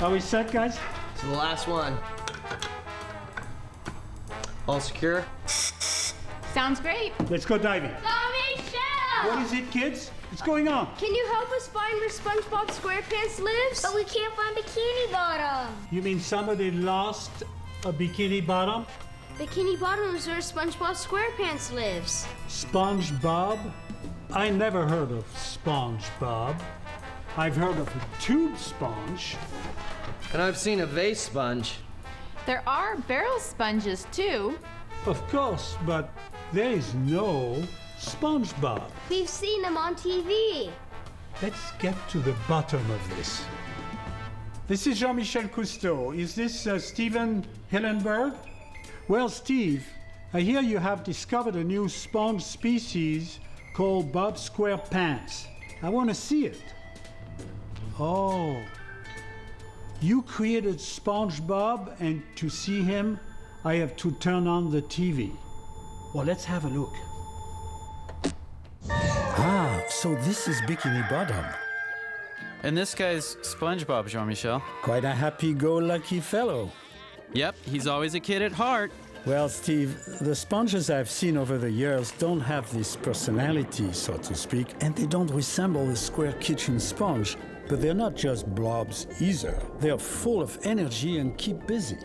Are we set, guys? It's the last one. All secure? Sounds great. Let's go diving. Jean-Michel! What is it, kids? What's going on? Can you help us find where SpongeBob SquarePants lives? But we can't find Bikini Bottom. You mean somebody lost a Bikini Bottom? Bikini Bottom is where SpongeBob SquarePants lives. SpongeBob? I never heard of SpongeBob. I've heard of a tube sponge. And I've seen a vase sponge. There are barrel sponges too. Of course, but there is no SpongeBob. We've seen him on TV. Let's get to the bottom of this. This is Jean-Michel Cousteau. Is this Stephen Hillenburg? Well, Steve, I hear you have discovered a new sponge species called Bob SquarePants. I want to see it. Oh. You created SpongeBob, and to see him, I have to turn on the TV. Well, let's have a look. Ah, so this is Bikini Bottom. And this guy's SpongeBob, Jean-Michel. Quite a happy-go-lucky fellow. Yep, he's always a kid at heart. Well, Steve, the sponges I've seen over the years don't have this personality, so to speak, and they don't resemble a square kitchen sponge. But they're not just blobs either. They're full of energy and keep busy.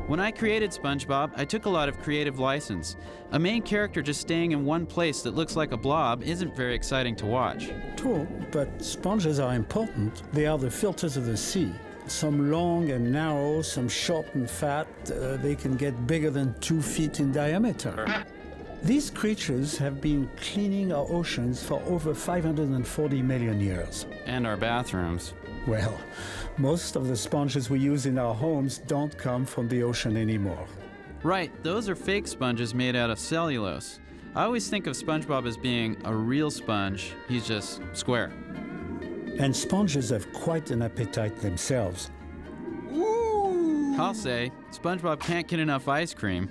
When I created SpongeBob, I took a lot of creative license. A main character just staying in one place that looks like a blob isn't very exciting to watch. True, but sponges are important. They are the filters of the sea. Some long and narrow, some short and fat. They can get bigger than 2 feet in diameter. These creatures have been cleaning our oceans for over 540 million years. And our bathrooms. Well, most of the sponges we use in our homes don't come from the ocean anymore. Right, those are fake sponges made out of cellulose. I always think of SpongeBob as being a real sponge. He's just square. And sponges have quite an appetite themselves. I'll say, SpongeBob can't get enough ice cream.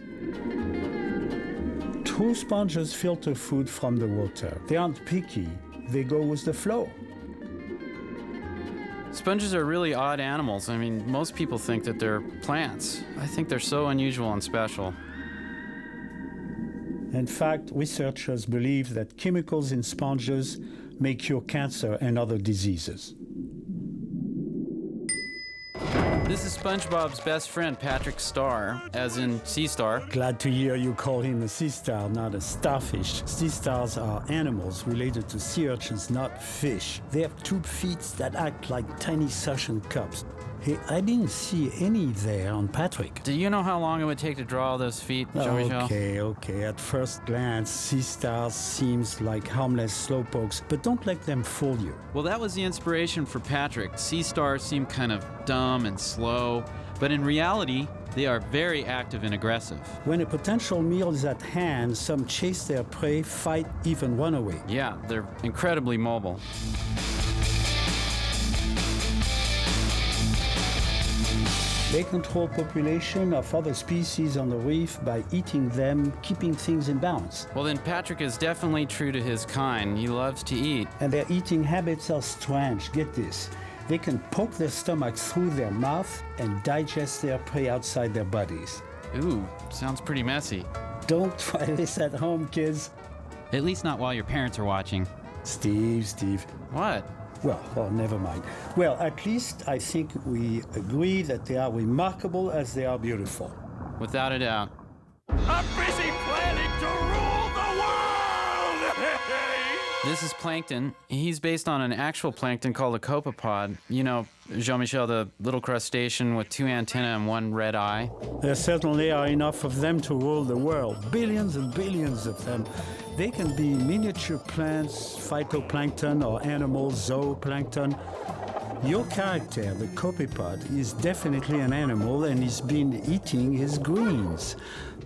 True sponges filter food from the water. They aren't picky. They go with the flow. Sponges are really odd animals. I mean, most people think that they're plants. I think they're so unusual and special. In fact, researchers believe that chemicals in sponges may cure cancer and other diseases. This is SpongeBob's best friend, Patrick Star, as in sea star. Glad to hear you call him a sea star, not a starfish. Sea stars are animals related to sea urchins, not fish. They have tube feet that act like tiny suction cups. Hey, I didn't see any there on Patrick. Do you know how long it would take to draw all those feet, Jean-Michel? Okay. At first glance, sea stars seems like harmless slowpokes, but don't let them fool you. Well, that was the inspiration for Patrick. Sea stars seem kind of dumb and slow, but in reality, they are very active and aggressive. When a potential meal is at hand, some chase their prey, fight, even run away. Yeah, they're incredibly mobile. They control population of other species on the reef by eating them, keeping things in balance. Well, then Patrick is definitely true to his kind. He loves to eat. And their eating habits are strange. Get this. They can poke their stomach through their mouth and digest their prey outside their bodies. Ooh, sounds pretty messy. Don't try this at home, kids. At least not while your parents are watching. Steve. What? Well, never mind. Well, at least I think we agree that they are remarkable as they are beautiful. Without a doubt. I'm busy planning to rule the world! This is Plankton. He's based on an actual plankton called a copepod. You know, Jean-Michel, the little crustacean with 2 antennae and 1 red eye. There certainly are enough of them to rule the world. Billions and billions of them. They can be miniature plants, phytoplankton, or animals, zooplankton. Your character, the copepod, is definitely an animal and he's been eating his greens.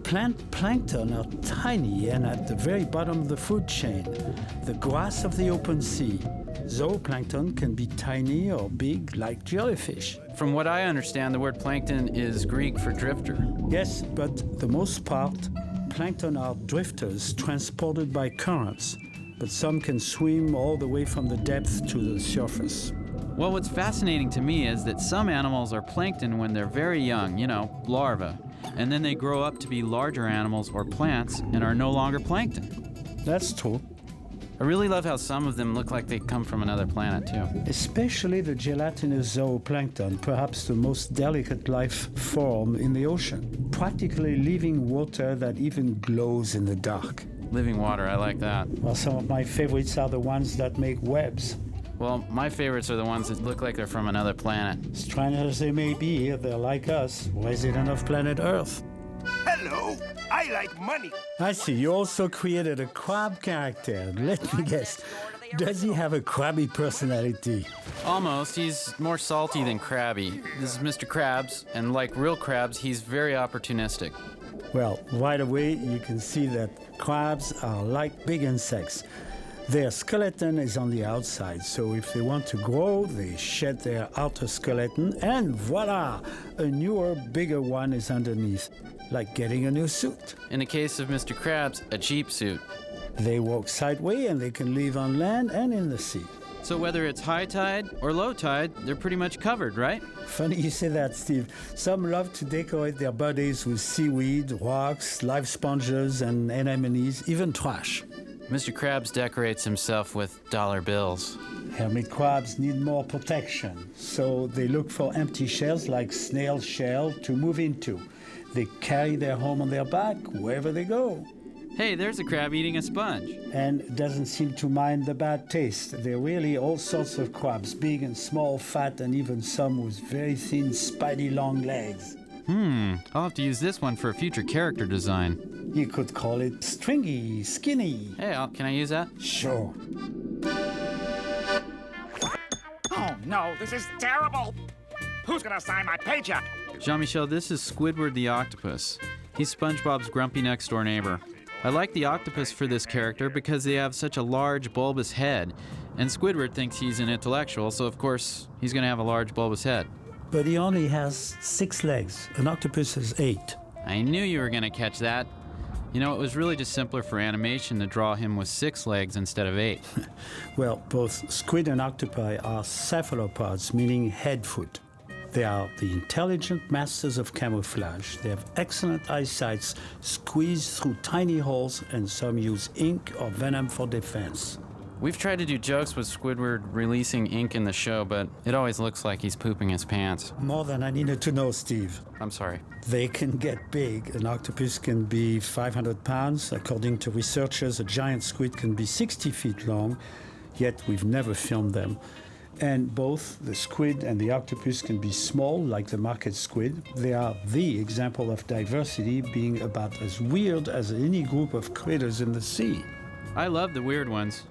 Plant plankton are tiny and at the very bottom of the food chain, the grass of the open sea. Zooplankton can be tiny or big, like jellyfish. From what I understand, the word plankton is Greek for drifter. Yes, but the most part, plankton are drifters transported by currents, but some can swim all the way from the depth to the surface. Well, what's fascinating to me is that some animals are plankton when they're very young, larvae, and then they grow up to be larger animals or plants and are no longer plankton. That's true. I really love how some of them look like they come from another planet, too. Especially the gelatinous zooplankton, perhaps the most delicate life form in the ocean. Practically living water that even glows in the dark. Living water, I like that. Well, some of my favorites are the ones that make webs. Well, my favorites are the ones that look like they're from another planet. Strange as they may be, they're like us, resident of planet Earth. Hello, I like money. I see, you also created a crab character. Let me guess, does he have a crabby personality? Almost. He's more salty than crabby. This is Mr. Krabs, and like real crabs, he's very opportunistic. Well, right away, you can see that crabs are like big insects. Their skeleton is on the outside, so if they want to grow, they shed their outer skeleton, and voila! A newer, bigger one is underneath, like getting a new suit. In the case of Mr. Krabs, a cheap suit. They walk sideways, and they can live on land and in the sea. So whether it's high tide or low tide, they're pretty much covered, right? Funny you say that, Steve. Some love to decorate their bodies with seaweed, rocks, live sponges, and anemones, even trash. Mr. Krabs decorates himself with dollar bills. Hermit crabs need more protection, so they look for empty shells like snail shell to move into. They carry their home on their back wherever they go. Hey, there's a crab eating a sponge. And doesn't seem to mind the bad taste. There are really all sorts of crabs, big and small, fat, and even some with very thin, spiny, long legs. I'll have to use this one for a future character design. You could call it stringy, skinny. Hey, can I use that? Sure. Oh no, this is terrible. Who's gonna sign my paycheck? Jean-Michel, this is Squidward the octopus. He's SpongeBob's grumpy next-door neighbor. I like the octopus for this character because they have such a large, bulbous head, and Squidward thinks he's an intellectual, so of course he's gonna have a large, bulbous head. But he only has 6 legs. An octopus has 8. I knew you were gonna catch that. It was really just simpler for animation to draw him with 6 legs instead of 8. Well, both squid and octopi are cephalopods, meaning head-foot. They are the intelligent masters of camouflage. They have excellent eyesight, squeeze through tiny holes, and some use ink or venom for defense. We've tried to do jokes with Squidward releasing ink in the show, but it always looks like he's pooping his pants. More than I needed to know, Steve. I'm sorry. They can get big. An octopus can be 500 pounds. According to researchers, a giant squid can be 60 feet long, yet we've never filmed them. And both the squid and the octopus can be small, like the market squid. They are the example of diversity, being about as weird as any group of critters in the sea. I love the weird ones.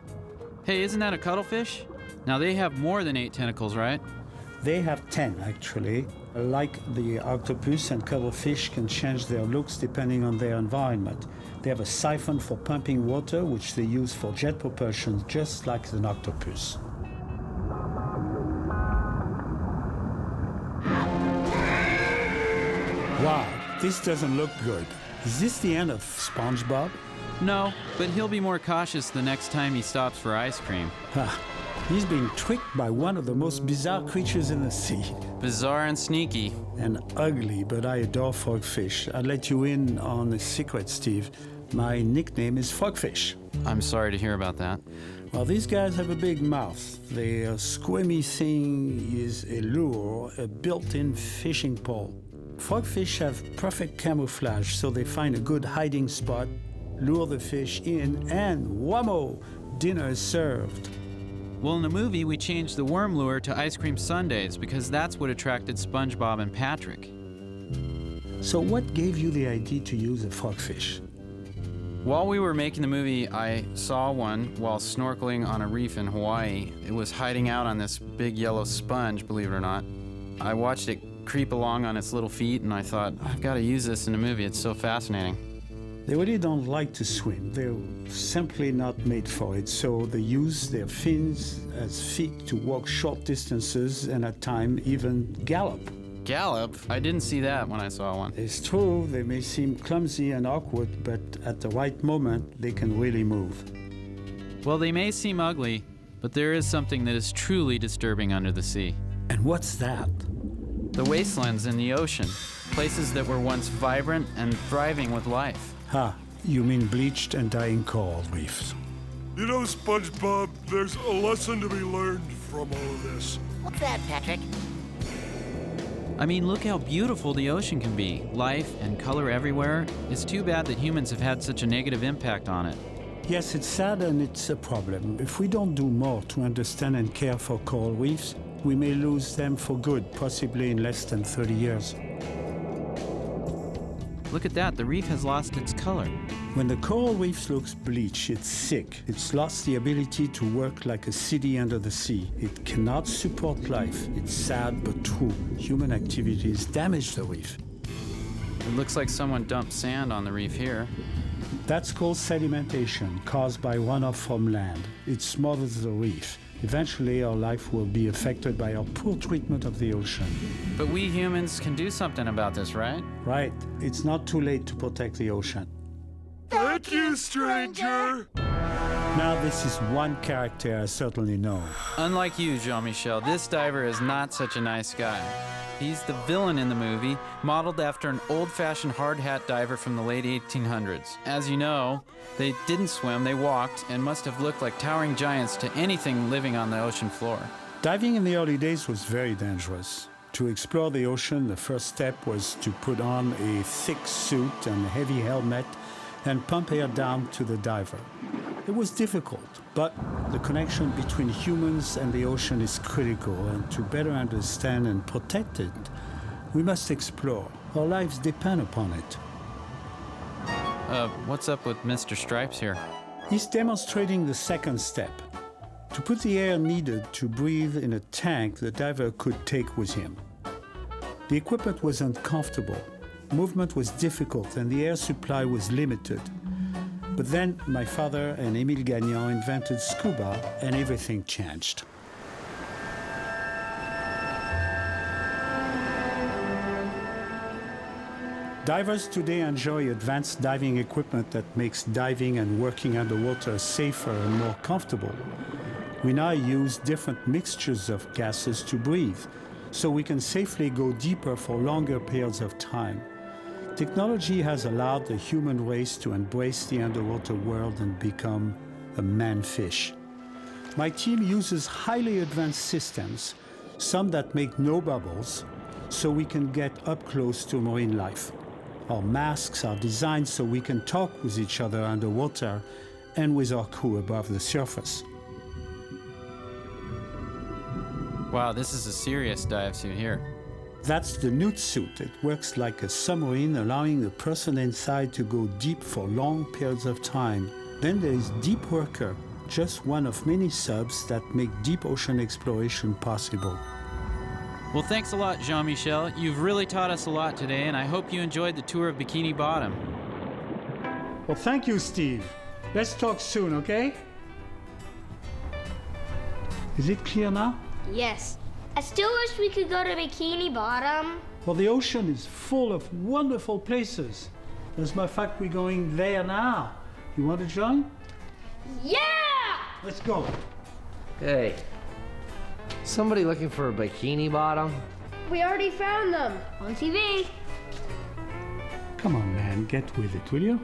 Hey, isn't that a cuttlefish? Now they have more than 8 tentacles, right? They have 10, actually. Like the octopus, and cuttlefish can change their looks depending on their environment. They have a siphon for pumping water, which they use for jet propulsion, just like an octopus. Wow, this doesn't look good. Is this the end of SpongeBob? No, but he'll be more cautious the next time he stops for ice cream. He's being tricked by one of the most bizarre creatures in the sea. Bizarre and sneaky. And ugly, but I adore frogfish. I'll let you in on a secret, Steve. My nickname is Frogfish. I'm sorry to hear about that. Well, these guys have a big mouth. Their squirmy thing is a lure, a built-in fishing pole. Frogfish have perfect camouflage, so they find a good hiding spot, lure the fish in, and whammo, dinner is served. Well, in the movie, we changed the worm lure to ice cream sundaes because that's what attracted SpongeBob and Patrick. So what gave you the idea to use a frogfish? While we were making the movie, I saw one while snorkeling on a reef in Hawaii. It was hiding out on this big yellow sponge, believe it or not. I watched it creep along on its little feet, and I thought, I've got to use this in the movie. It's so fascinating. They really don't like to swim. They're simply not made for it, so they use their fins as feet to walk short distances and at times even gallop. Gallop? I didn't see that when I saw one. It's true, they may seem clumsy and awkward, but at the right moment, they can really move. Well, they may seem ugly, But there is something that is truly disturbing under the sea. And what's that? The wastelands in the ocean, places that were once vibrant and thriving with life. You mean bleached and dying coral reefs. You know, SpongeBob, there's a lesson to be learned from all of this. What's that, Patrick? I mean, look how beautiful the ocean can be. Life and color everywhere. It's too bad that humans have had such a negative impact on it. Yes, it's sad and it's a problem. If we don't do more to understand and care for coral reefs, we may lose them for good, possibly in less than 30 years. Look at that, the reef has lost its color. When the coral reef looks bleached, it's sick. It's lost the ability to work like a city under the sea. It cannot support life. It's sad but true. Human activities damage the reef. It looks like someone dumped sand on the reef here. That's called sedimentation, caused by runoff from land. It smothers the reef. Eventually, our life will be affected by our poor treatment of the ocean. But we humans can do something about this, right? Right. It's not too late to protect the ocean. Thank you, stranger! Now, this is one character I certainly know. Unlike you, Jean-Michel, this diver is not such a nice guy. He's the villain in the movie, modeled after an old-fashioned hard-hat diver from the late 1800s. As you know, they didn't swim, they walked, and must have looked like towering giants to anything living on the ocean floor. Diving in the early days was very dangerous. To explore the ocean, the first step was to put on a thick suit and a heavy helmet and pump air down to the diver. It was difficult, but the connection between humans and the ocean is critical, and to better understand and protect it, we must explore. Our lives depend upon it. What's up with Mr. Stripes here? He's demonstrating the second step. To put the air needed to breathe in a tank the diver could take with him. The equipment was uncomfortable. Movement was difficult and the air supply was limited. But then my father and Émile Gagnon invented scuba and everything changed. Divers today enjoy advanced diving equipment that makes diving and working underwater safer and more comfortable. We now use different mixtures of gases to breathe, so we can safely go deeper for longer periods of time. Technology has allowed the human race to embrace the underwater world and become a man-fish. My team uses highly advanced systems, some that make no bubbles, so we can get up close to marine life. Our masks are designed so we can talk with each other underwater and with our crew above the surface. Wow, this is a serious dive suit here. That's the Newt suit. It works like a submarine, allowing the person inside to go deep for long periods of time. Then there is Deep Worker, just one of many subs that make deep ocean exploration possible. Well, thanks a lot, Jean-Michel. You've really taught us a lot today, and I hope you enjoyed the tour of Bikini Bottom. Well, thank you, Steve. Let's talk soon, okay? Is it clear now? Yes. I still wish we could go to Bikini Bottom. Well, the ocean is full of wonderful places. As a matter of fact, we're going there now. You want to join? Yeah! Let's go. Hey, somebody looking for a Bikini Bottom? We already found them on TV. Come on, man, get with it, will you?